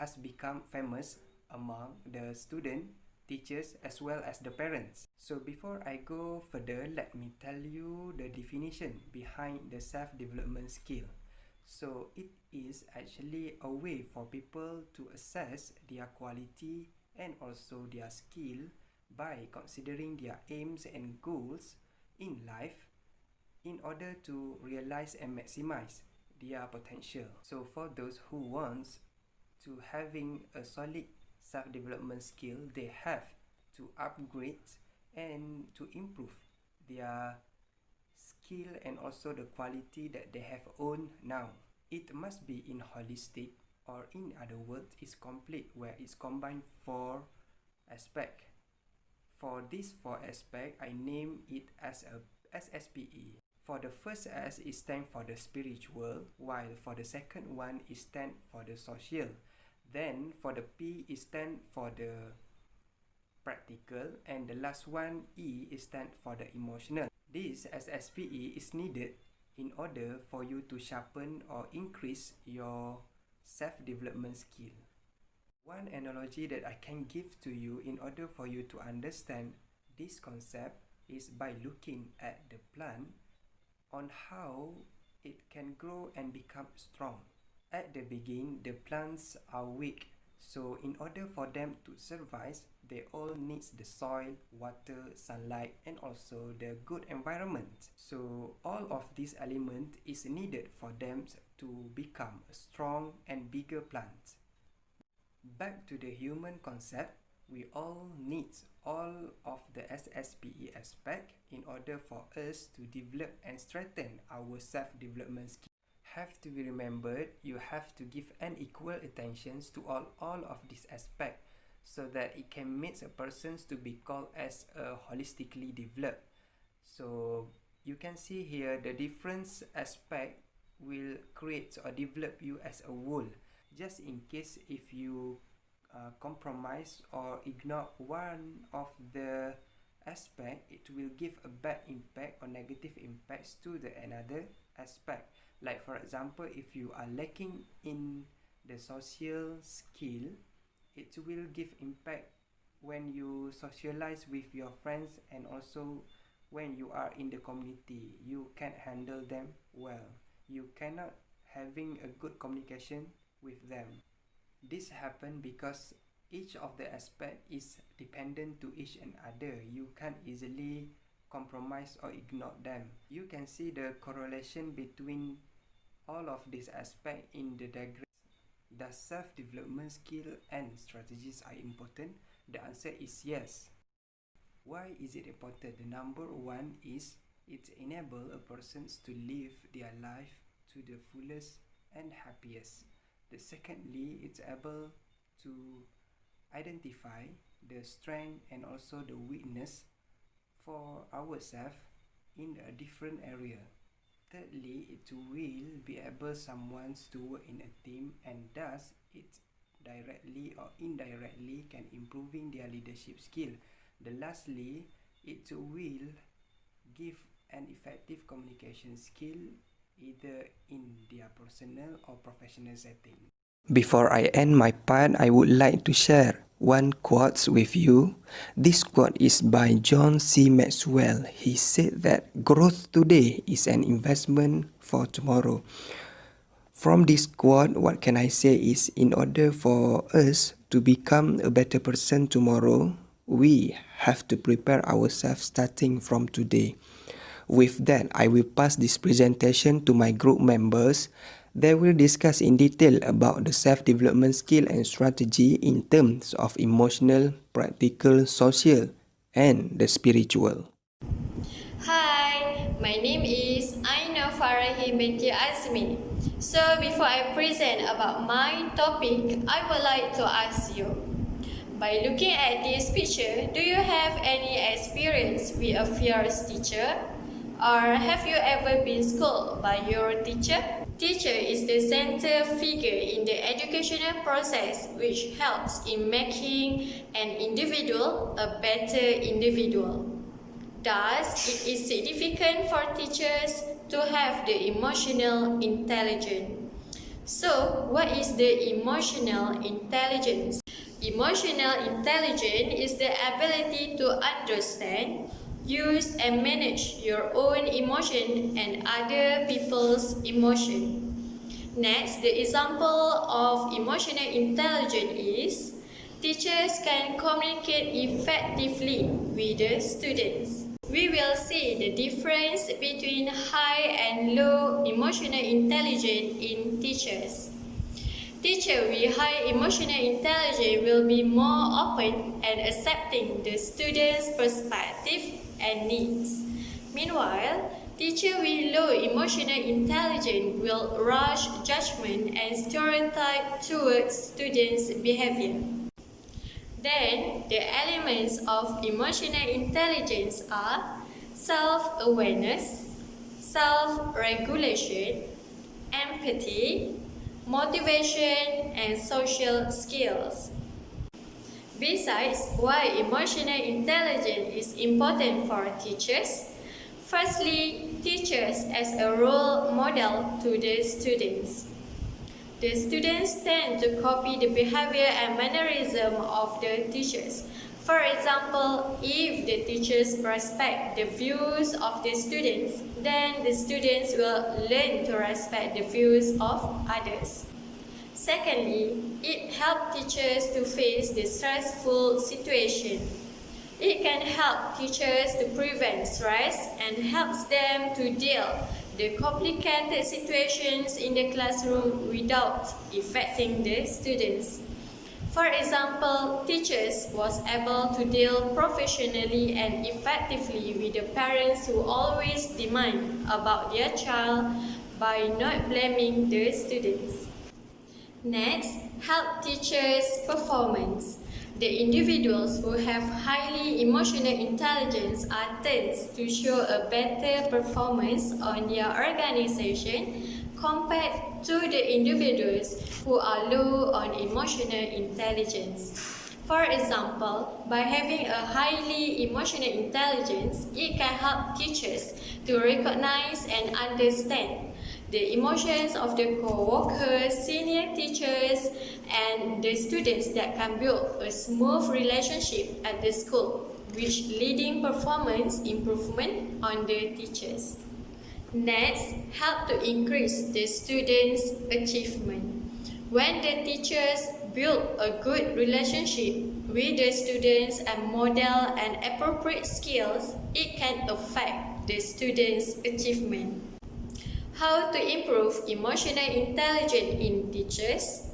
has become famous among the student, teachers as well as the parents. So before I go further, let me tell you the definition behind the self-development skill. So it is actually a way for people to assess their quality and also their skill by considering their aims and goals in life in order to realize and maximize their potential. So for those who wants to having a solid self-development skill, they have to upgrade and to improve their skill and also the quality that they have owned now. It must be in holistic, or in other words, is complete, where it's combined 4 aspects. For these 4 aspects, I name it as a SSPE. For the first S, it stands for the spiritual, while for the second one, it stands for the social. Then for the P, it stands for the practical, and the last one, E, is stand for the emotional. This SSPE is needed in order for you to sharpen or increase your self-development skill. One analogy that I can give to you in order for you to understand this concept is by looking at the plant on how it can grow and become strong. At the beginning, the plants are weak, so in order for them to survive, they all need the soil, water, sunlight, and also the good environment. So all of these elements is needed for them to become a strong and bigger plant. Back to the human concept, we all need all of the SSPE aspect in order for us to develop and strengthen our self-development skills. Have to be remembered, you have to give an equal attention to all of these aspects so that it can make a person to be called as a holistically developed. So you can see here the different aspect will create or develop you as a whole. Just in case if you compromise or ignore one of the aspect, it will give a bad impact or negative impacts to the another aspect. Like for example, if you are lacking in the social skill, it will give impact when you socialize with your friends, and also when you are in the community, you can't handle them well. You cannot having a good communication with them. This happen because each of the aspect is dependent to each and other. You can't easily compromise or ignore them. You can see the correlation between all of these aspects in the diagram. Does self-development skill and strategies are important? The answer is yes. Why is it important? The number one is it enables a person to live their life to the fullest and happiest. The secondly, it's able to identify the strength and also the weakness for ourselves in a different area. Thirdly, it will be able someone to work in a team, and thus it directly or indirectly can improving their leadership skill. The lastly, it will give an effective communication skill either in their personal or professional setting. Before I end my part, I would like to share one quote with you. This quote is by John C. Maxwell. He said that growth today is an investment for tomorrow. From this quote, what can I say is, in order for us to become a better person tomorrow, we have to prepare ourselves starting from today. With that, I will pass this presentation to my group members. They will discuss in detail about the self-development skill and strategy in terms of emotional, practical, social, and the spiritual. Hi, my name is Nurfarahin Binti Azmi. So before I present about my topic, I would like to ask you, by looking at this picture, do you have any experience with a fierce teacher? Or have you ever been scolded by your teacher? Teacher is the center figure in the educational process, which helps in making an individual a better individual. Thus, it is significant for teachers to have the emotional intelligence. So, what is the emotional intelligence? Emotional intelligence is the ability to understand, use and manage your own emotion and other people's emotion. Next, the example of emotional intelligence is teachers can communicate effectively with the students. We will see the difference between high and low emotional intelligence in teachers. Teachers with high emotional intelligence will be more open and accepting the students' perspective and needs. Meanwhile, teachers with low emotional intelligence will rush judgment and stereotype towards students' behavior. Then, the elements of emotional intelligence are self-awareness, self-regulation, empathy, motivation, and social skills. Besides, why emotional intelligence is important for teachers? Firstly, teachers as a role model to the students. The students tend to copy the behavior and mannerism of the teachers. For example, if the teachers respect the views of the students, then the students will learn to respect the views of others. Secondly, it helps teachers to face the stressful situation. It can help teachers to prevent stress and helps them to deal the complicated situations in the classroom without affecting the students. For example, teachers was able to deal professionally and effectively with the parents who always demand about their child by not blaming the students. Next, help teachers' performance. The individuals who have highly emotional intelligence are tends to show a better performance on their organization compared to the individuals who are low on emotional intelligence. For example, by having a highly emotional intelligence, it can help teachers to recognize and understand the emotions of the co-workers, senior teachers, and the students that can build a smooth relationship at the school, which leading performance improvement on the teachers. Next, help to increase the students' achievement. When the teachers build a good relationship with the students and model and appropriate skills, it can affect the students' achievement. How to improve emotional intelligence in teachers?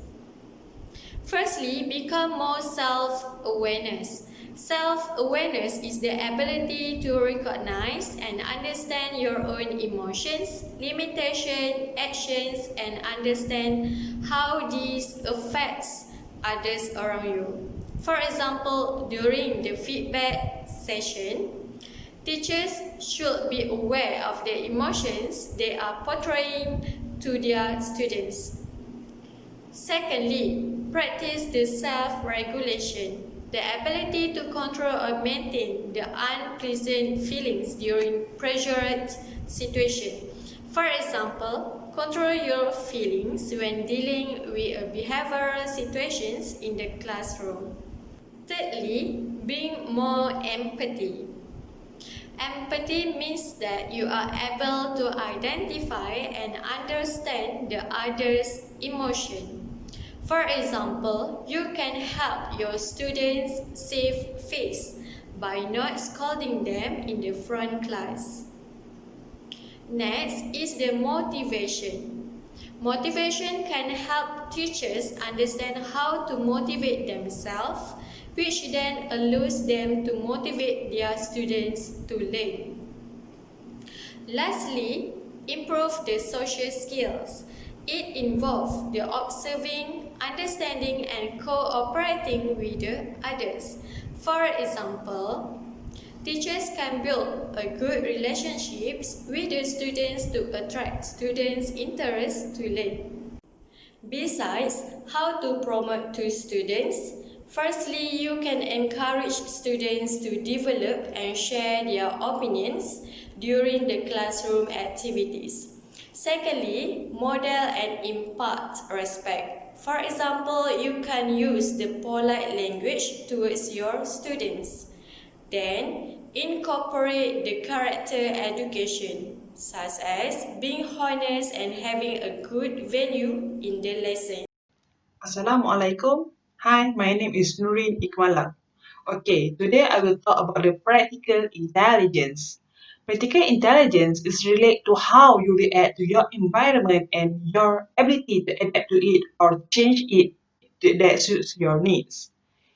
Firstly, become more self-awareness. Self-awareness is the ability to recognize and understand your own emotions, limitations, actions, and understand how these affects others around you. For example, during the feedback session, teachers should be aware of the emotions they are portraying to their students. Secondly, practice the self-regulation, the ability to control or maintain the unpleasant feelings during pressured situations. For example, control your feelings when dealing with behavioral situations in the classroom. Thirdly, being more empathy. Empathy means that you are able to identify and understand the other's emotion. For example, you can help your students save face by not scolding them in the front class. Next is the motivation. Motivation can help teachers understand how to motivate themselves, which then allows them to motivate their students to learn. Lastly, improve the social skills. It involves the observing, understanding, and cooperating with the others. For example, teachers can build a good relationships with the students to attract students' interest to learn. Besides, how to promote to students? Firstly, you can encourage students to develop and share their opinions during the classroom activities. Secondly, model and impart respect. For example, you can use the polite language towards your students. Then, incorporate the character education, such as being honest and having a good value in the lesson. Assalamualaikum. Hi, my name is Nurin Ikmala. Okay, today I will talk about the practical intelligence. Practical intelligence is related to how you react to your environment and your ability to adapt to it or change it that suits your needs.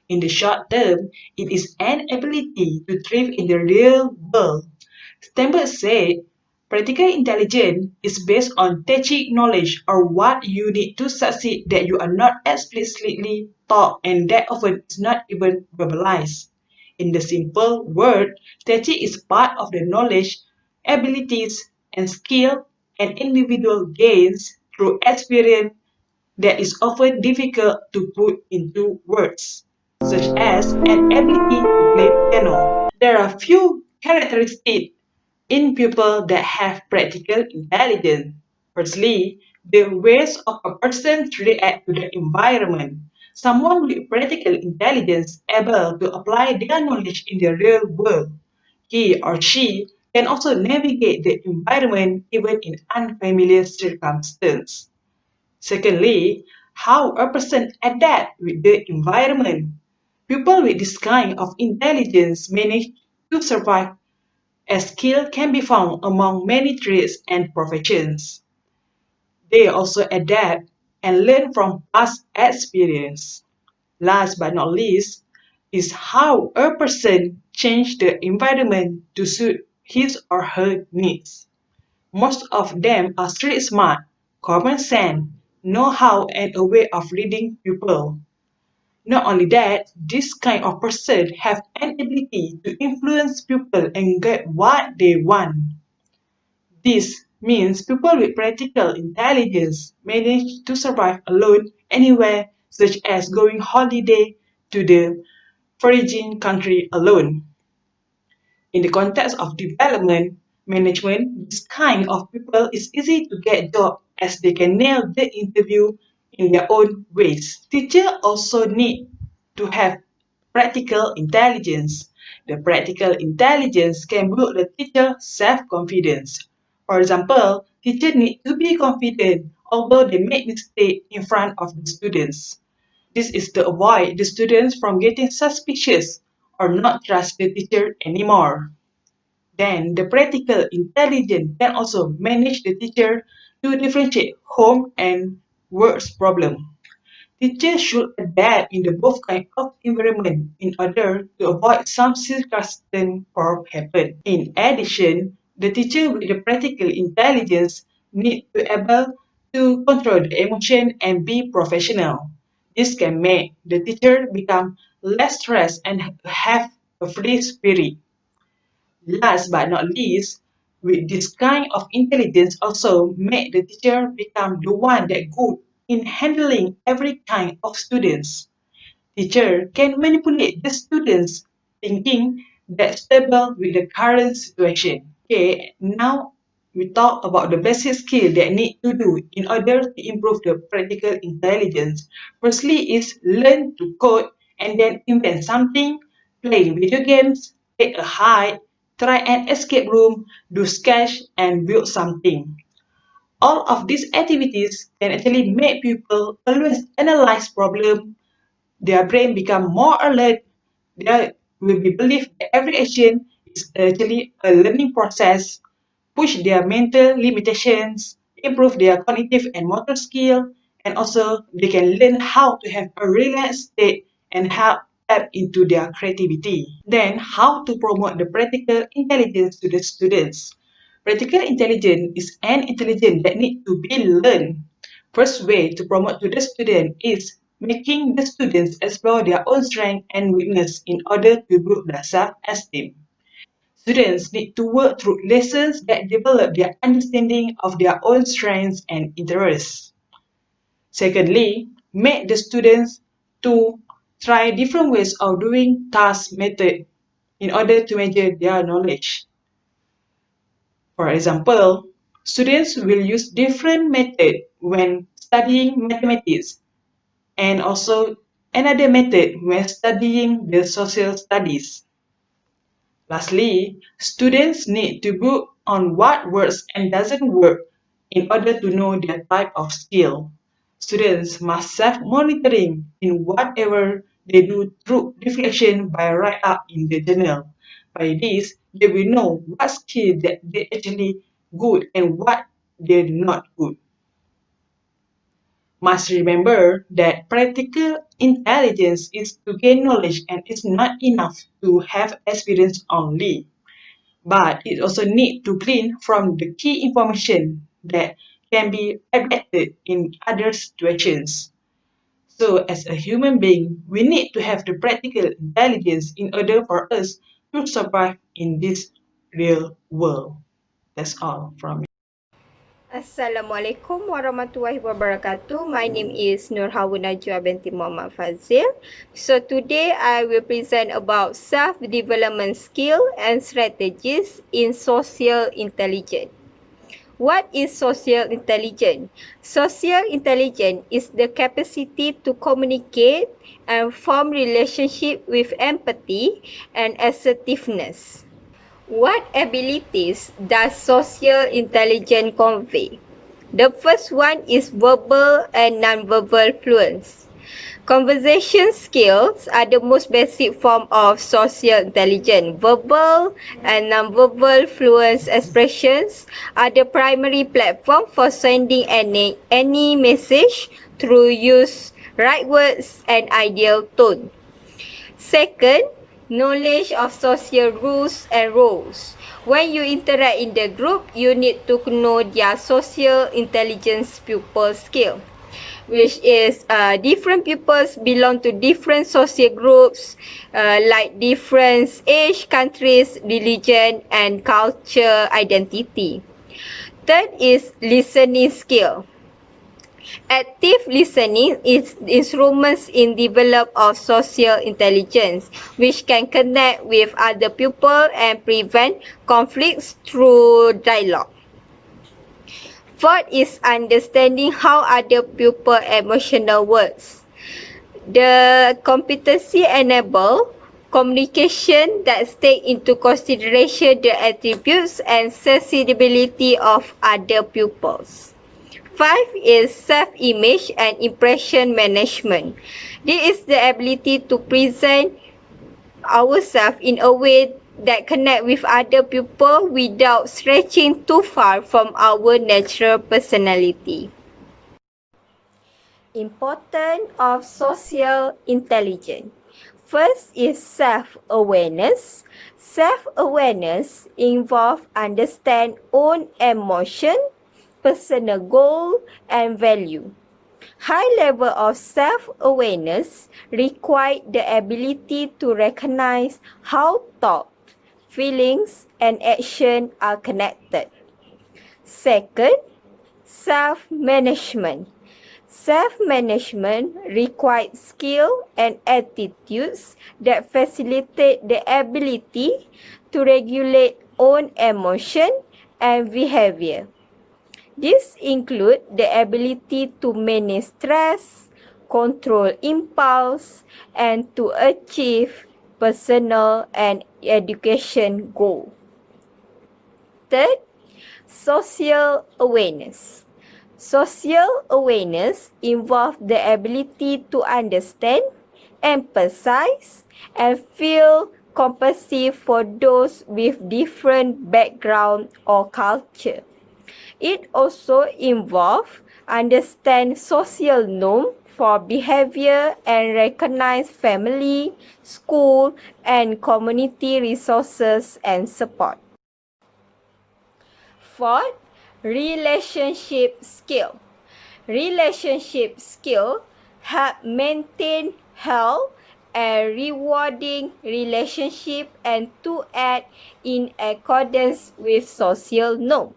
In the short term, it is an ability to thrive in the real world. Stamper said, practical intelligence is based on teaching knowledge or what you need to succeed that you are not explicitly taught and that often is not even verbalized. In the simple word, teaching is part of the knowledge, abilities, and skill an individual gains through experience that is often difficult to put into words, such as an ability to play piano. There are few characteristics in people that have practical intelligence. Firstly, the ways of a person to react to the environment. Someone with practical intelligence able to apply their knowledge in the real world. He or she can also navigate the environment even in unfamiliar circumstances. Secondly, how a person adapts with the environment. People with this kind of intelligence manage to survive as skill can be found among many trades and professions. They also adapt and learn from past experience. Last but not least is how a person changes the environment to suit his or her needs. Most of them are street smart, common sense, know-how and a way of reading people. Not only that, this kind of person have an ability to influence people and get what they want. This means people with practical intelligence manage to survive alone anywhere, such as going holiday to the foreign country alone. In the context of development management, this kind of people is easy to get job as they can nail the interview in their own ways. Teachers also need to have practical intelligence. The practical intelligence can build the teacher self-confidence. For example, teachers need to be confident although they make mistakes in front of the students. This is to avoid the students from getting suspicious or not trust the teacher anymore. Then the practical intelligence can also manage the teacher to differentiate home and work problem. Teachers should adapt in the both kind of environment in order to avoid some circumstance or happen. In addition, the teacher with the practical intelligence need to able to control the emotion and be professional. This can make the teacher become less stressed and have a free spirit. Last but not least, with this kind of intelligence also make the teacher become the one that good in handling every kind of students. Teacher can manipulate the students thinking that stable with the current situation. Okay, now we talk about the basic skill that need to do in order to improve the practical intelligence. Firstly is learn to code and then invent something, play video games, take a hike, try an escape room, do sketch and build something. All of these activities can actually make people always analyze problem. Their brain become more alert. They will be believe that every action is actually a learning process, push their mental limitations, improve their cognitive and motor skill, and also they can learn how to have a relaxed state and how tap into their creativity. Then how to promote the practical intelligence to the students. Practical intelligence is an intelligence that needs to be learned. First way to promote to the student is making the students explore their own strength and weakness in order to build their self-esteem. Students need to work through lessons that develop their understanding of their own strengths and interests. Secondly, make the students to try different ways of doing task method in order to measure their knowledge. For example, Students will use different methods when studying mathematics and also another method when studying the social studies. Lastly, students need to book on what works and doesn't work in order to know their type of skill. Students must self-monitoring in whatever they do through reflection by write up in the journal. By this, they will know what skill that they actually good and what they're not good. Must remember that practical intelligence is to gain knowledge and it's not enough to have experience only, but it also needs to glean from the key information that can be adapted in other situations. So, as a human being, we need to have the practical intelligence in order for us to survive in this real world. That's all from me. Assalamualaikum warahmatullahi wabarakatuh. My name is Najua Binti Md Fadzil. So today I will present about self-development skill and strategies in social intelligence. What is social intelligence? Social intelligence is the capacity to communicate and form relationship with empathy and assertiveness. What abilities does social intelligence convey? The first one is verbal and non-verbal fluence. Conversation skills are the most basic form of social intelligence. Verbal and non-verbal fluence expressions are the primary platform for sending any message through use right words and ideal tone. Second, knowledge of social rules and roles. When you interact in the group, you need to know their social intelligence pupil skill, which is different pupils belong to different social groups like different age, countries, religion and culture identity. Third is listening skill. Active listening is instruments in develop of social intelligence, which can connect with other people and prevent conflicts through dialogue. Fourth is understanding how other people emotional works. The competency enable communication that take into consideration the attributes and sensibility of other pupils. 5 is self-image and impression management. This is the ability to present ourselves in a way that connect with other people without stretching too far from our natural personality. Importance of social intelligence. First is self-awareness. Self-awareness involves understand own emotion, personal goal and value. High level of self-awareness requires the ability to recognize how thought, feelings and action are connected. Second, self-management. Self-management requires skill and attitudes that facilitate the ability to regulate own emotion and behavior. This includes the ability to manage stress, control impulse, and to achieve personal and education goals. Third, social awareness. Social awareness involves the ability to understand, empathize, and feel compassion for those with different background or culture. It also involves understand social norm for behavior and recognize family, school, and community resources and support. Fourth, relationship skill. Relationship skill help maintain health and rewarding relationship and to act in accordance with social norm.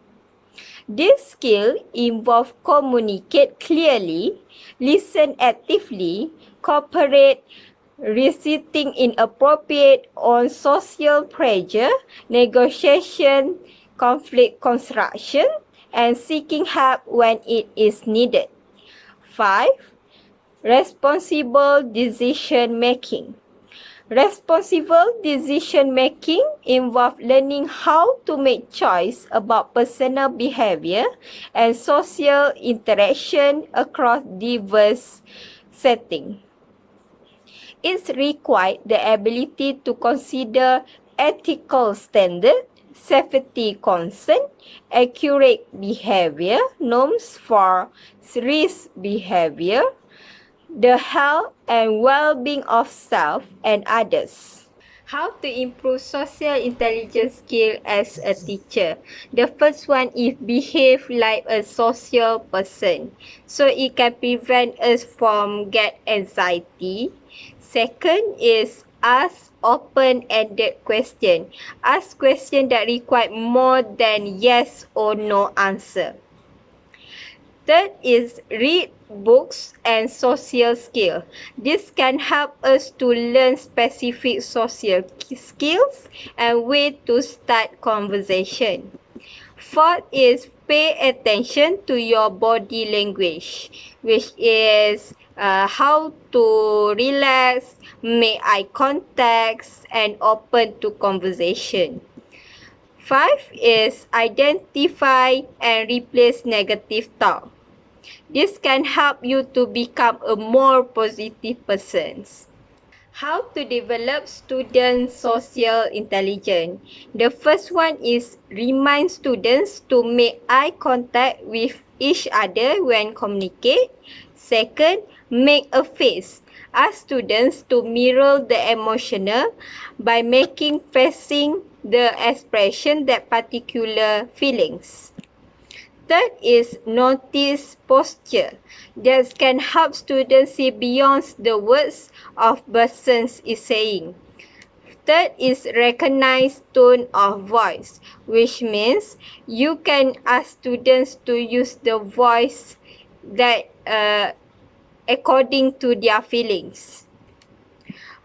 This skill involves communicate clearly, listen actively, cooperate, resisting inappropriate on social pressure, negotiation, conflict construction, and seeking help when it is needed. 5. Responsible decision making. Responsible decision making involves learning how to make choice about personal behavior and social interaction across diverse settings. It requires the ability to consider ethical standards, safety concerns, accurate behavior norms for risk behavior, the health and well-being of self and others. How to improve social intelligence skill as a teacher? The first one is behave like a social person. So it can prevent us from get anxiety. Second is ask open-ended question. Ask question that require more than yes or no answer. Third is read books and social skills. This can help us to learn specific social skills and way to start conversation. Fourth is pay attention to your body language, which is how to relax, make eye contact, and open to conversation. 5 is identify and replace negative thought. This can help you to become a more positive person. How to develop student social intelligence? The first one is remind students to make eye contact with each other when communicate. Second, make a face. Ask students to mirror the emotional by making facing the expression that particular feelings. Third is notice posture. That can help students see beyond the words of persons is saying. Third is recognize tone of voice, which means you can ask students to use the voice that according to their feelings.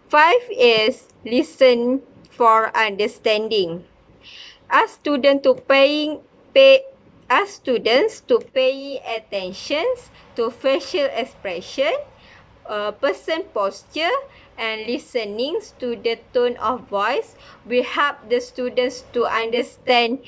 5 is listen for understanding. Ask students to pay attention to facial expression, person posture, and listening to the tone of voice will help the students to understand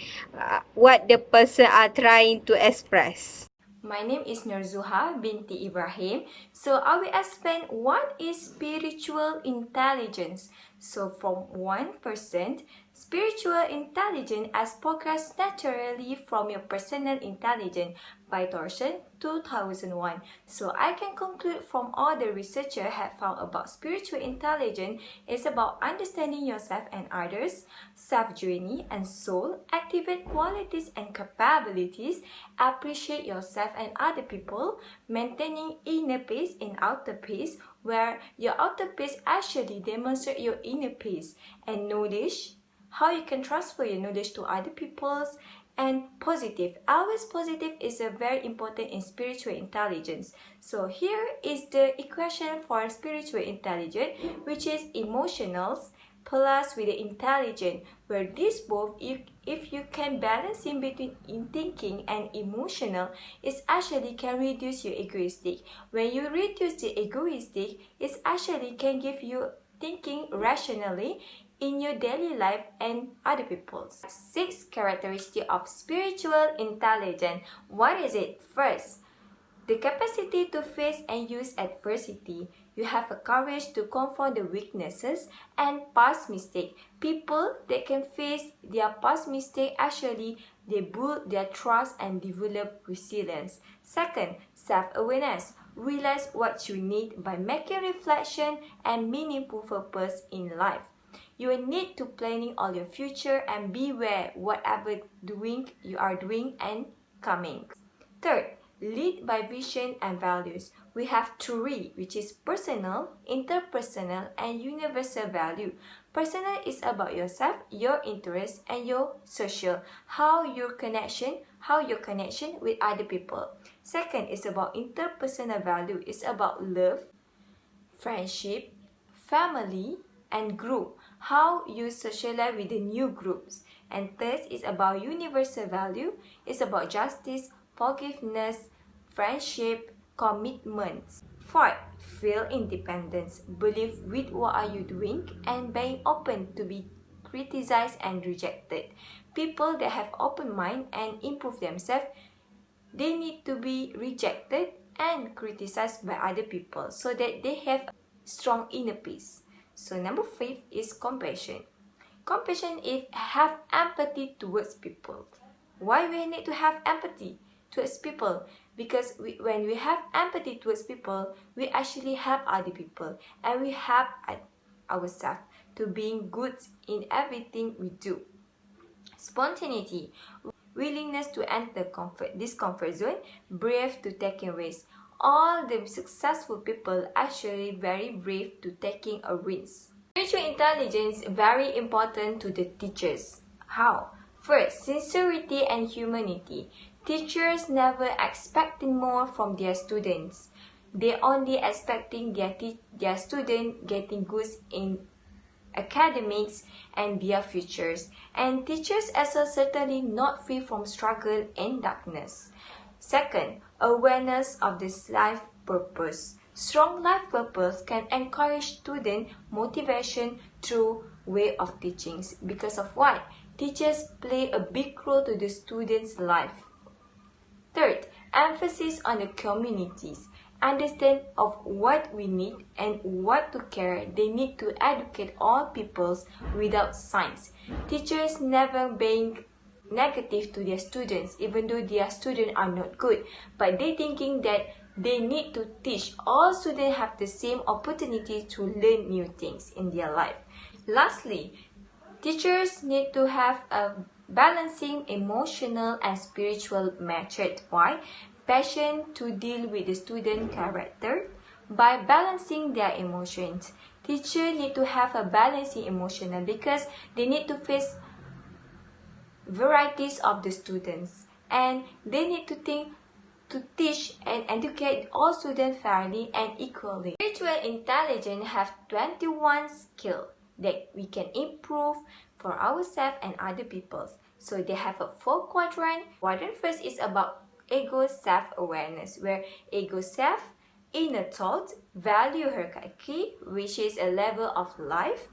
what the person are trying to express. My name is Nurzuha Binti Ibrahim. So I will explain what is spiritual intelligence. So from 1%, spiritual intelligence as progressed naturally from your personal intelligence by Thorson 2001. So I can conclude from all the researchers have found about spiritual intelligence is about understanding yourself and others, self-journey and soul, activate qualities and capabilities, appreciate yourself and other people, maintaining inner peace and outer peace, where your outer peace actually demonstrates your inner peace, and knowledge, how you can transfer your knowledge to other people's, and positive. Always positive is a very important in spiritual intelligence. So here is the equation for spiritual intelligence, which is emotionals plus with the intelligent, where these both, if you can balance in between in thinking and emotional, it actually can reduce your egoistic. When you reduce the egoistic, it actually can give you thinking rationally in your daily life and other people's. 6 characteristics of spiritual intelligence. What is it? First, the capacity to face and use adversity. You have a courage to confront the weaknesses and past mistakes. People that can face their past mistakes actually they build their trust and develop resilience. Second, self-awareness. Realize what you need by making reflection and meaningful purpose in life. You will need to planning all your future and beware whatever you are doing and coming. Third, lead by vision and values. We have 3, which is personal, interpersonal, and universal value. Personal is about yourself, your interests, and your social. How your connection with other people. Second is about interpersonal value. It's about love, friendship, family, and group. how you socialize with the new groups. And third is about universal value. It's about justice, forgiveness, friendship, commitments. Fourth, feel independence. Believe with what are you doing and being open to be criticized and rejected. People that have open mind and improve themselves, they need to be rejected and criticized by other people so that they have strong inner peace. So number 5 is compassion. Compassion is have empathy towards people. Why we need to have empathy towards people? Because when we have empathy towards people, we actually help other people and we help ourselves to being good in everything we do. Spontaneity, willingness to enter this comfort zone, brave to taking risks. All the successful people actually very brave to taking a risk. Spiritual intelligence very important to the teachers. How? First, sincerity and humanity. Teachers never expecting more from their students. They only expecting their student getting good in academics and their futures. And teachers as well certainly not free from struggle and darkness. Second, awareness of this life purpose. Strong life purpose can encourage student motivation through way of teachings. Because of what? Teachers play a big role to the student's life. Third, emphasis on the communities. Understand of what we need and what to care. They need to educate all peoples without signs. Teachers never being negative to their students, even though their students are not good, but they thinking that they need to teach all students have the same opportunity to learn new things in their life. Lastly, teachers need to have a balancing emotional and spiritual method. Why? Passion to deal with the student character by balancing their emotions. Teachers need to have a balancing emotional because they need to face varieties of the students and they need to think to teach and educate all students fairly and equally. Spiritual intelligence have 21 skills that we can improve for ourselves and other people. So they have a 4 quadrant. Quadrant first is about ego self-awareness, where ego self, inner thought, value hierarchy, which is a level of life,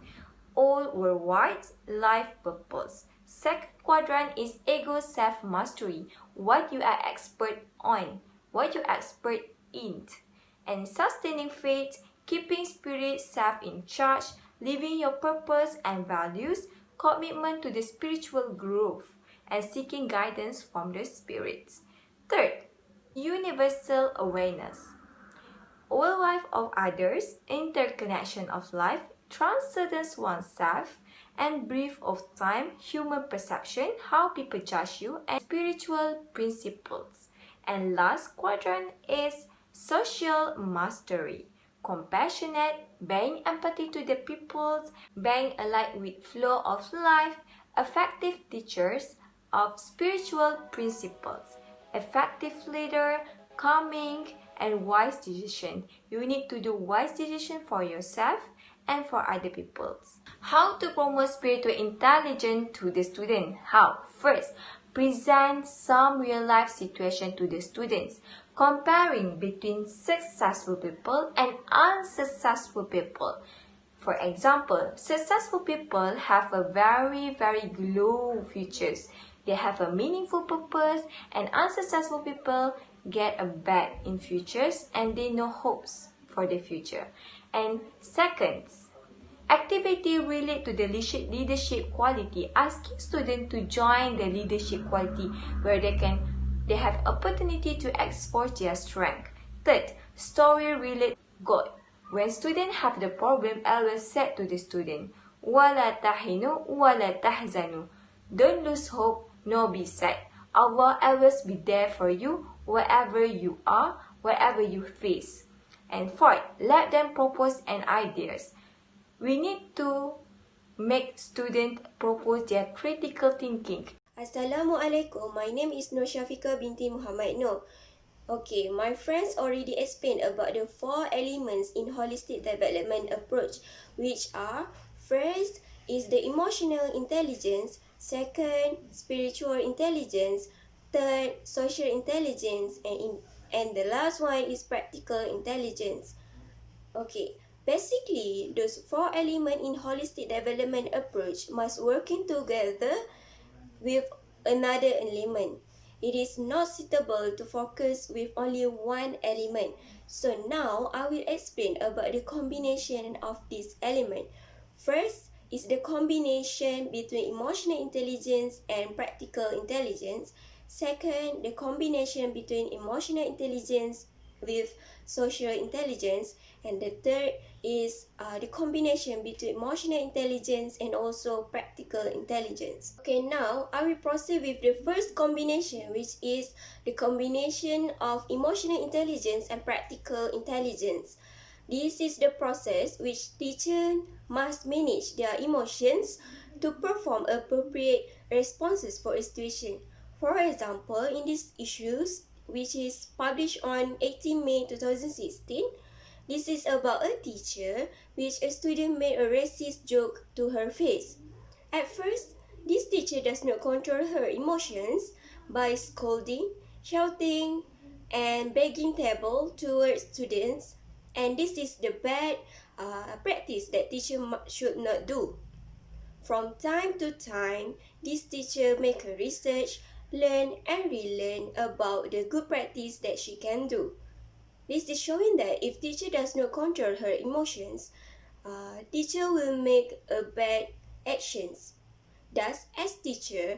all worldwide, life purpose. Second quadrant is ego self-mastery, what you are expert on, what you are expert in. And sustaining faith, keeping spirit self in charge, living your purpose and values, commitment to the spiritual growth, and seeking guidance from the spirits. Third, universal awareness. All life of others, interconnection of life, transcendence oneself, and brief of time, human perception, how people judge you, and spiritual principles. And last quadrant is social mastery. Compassionate, being empathy to the peoples, being aligned with flow of life, effective teachers of spiritual principles, effective leader, calming, and wise decision. You need to do wise decision for yourself and for other people. How to promote spiritual intelligence to the student? How? First, present some real life situation to the students, comparing between successful people and unsuccessful people. For example, successful people have a very glow futures. They have a meaningful purpose, and unsuccessful people get a bad in futures and they no hopes for the future. And second, activity relate to the leadership quality, asking students to join the leadership quality where they have opportunity to export their strength. Third, story relate God. When students have the problem, always said to the student, "Wala tahinu, wala tahzanu." Don't lose hope, nor be sad. Allah always be there for you, wherever you are, wherever you face. And fourth, let them propose an ideas. We need to make students propose their critical thinking. Assalamualaikum. My name is Norshafika Binti Md Noh. Okay, my friends already explained about the 4 elements in holistic development approach, which are first, is the emotional intelligence, second, spiritual intelligence, third, social intelligence, and the last one is practical intelligence. Okay, basically, those four elements in holistic development approach must working together with another element. It is not suitable to focus with only one element. So now I will explain about the combination of this element. First is the combination between emotional intelligence and practical intelligence. Second, the combination between emotional intelligence with social intelligence. And the third is the combination between emotional intelligence and also practical intelligence. Okay, now I will proceed with the first combination, which is the combination of emotional intelligence and practical intelligence. This is the process which teachers must manage their emotions to perform appropriate responses for a situation. For example, in these issues, which is published on 18 May 2016, this is about a teacher which a student made a racist joke to her face. At first, this teacher does not control her emotions by scolding, shouting, and begging table towards students, and this is the bad practice that teacher should not do. From time to time, this teacher make a research, learn and relearn about the good practice that she can do. This is showing that if teacher does not control her emotions, teacher will make a bad actions. Thus, as teacher,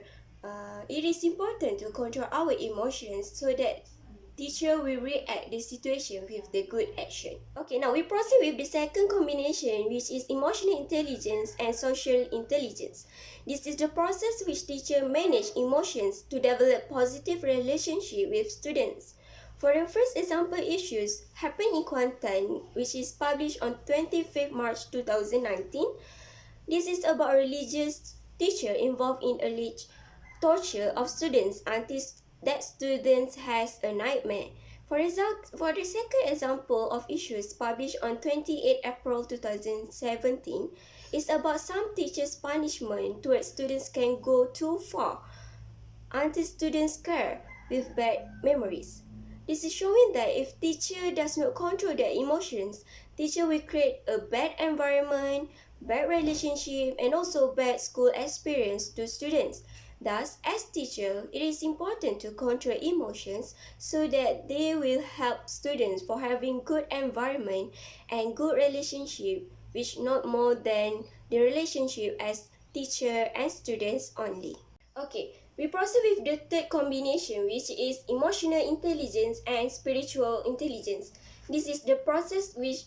it is important to control our emotions so that teacher will react the situation with the good action. Okay, now we proceed with the second combination, which is emotional intelligence and social intelligence. This is the process which teacher manage emotions to develop positive relationship with students. For the first example issues happened in Kuantan, which is published on 25th March 2019. This is about a religious teacher involved in alleged torture of students until that student has a nightmare. For the second example of issues published on 28 April 2017 is about some teachers' punishment towards students can go too far until students scared with bad memories. This is showing that if teacher does not control their emotions, teacher will create a bad environment, bad relationship, and also bad school experience to students. Thus, as teacher, it is important to control emotions so that they will help students for having good environment and good relationship, which not more than the relationship as teacher and students only. Okay, we proceed with the third combination, which is emotional intelligence and spiritual intelligence. This is the process which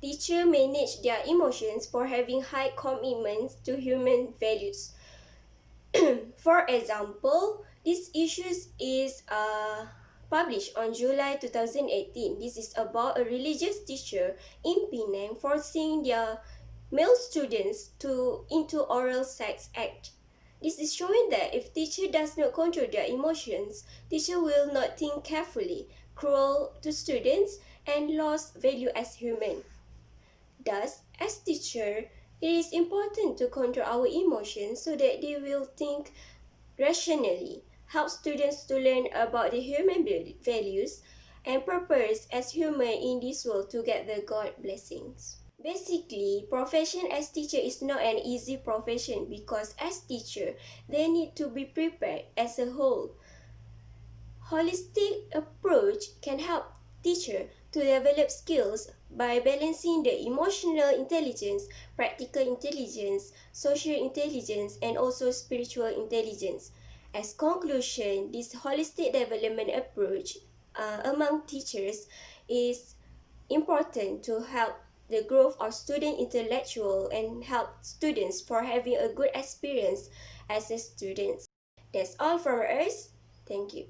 teachers manage their emotions for having high commitments to human values. For example, this issues is published on July 2018. This is about a religious teacher in Penang forcing their male students into oral sex act. This is showing that if teacher does not control their emotions, teacher will not think carefully, cruel to students, and lost value as human. Thus, as teacher, it is important to control our emotions so that they will think rationally, help students to learn about the human values and purpose as human in this world to get the God blessings. Basically, profession as teacher is not an easy profession because as teacher, they need to be prepared as a whole. Holistic approach can help teacher to develop skills by balancing the emotional intelligence, practical intelligence, social intelligence, and also spiritual intelligence. As conclusion, this holistic development approach among teachers is important to help the growth of student intellectual and help students for having a good experience as a student. That's all from us. Thank you.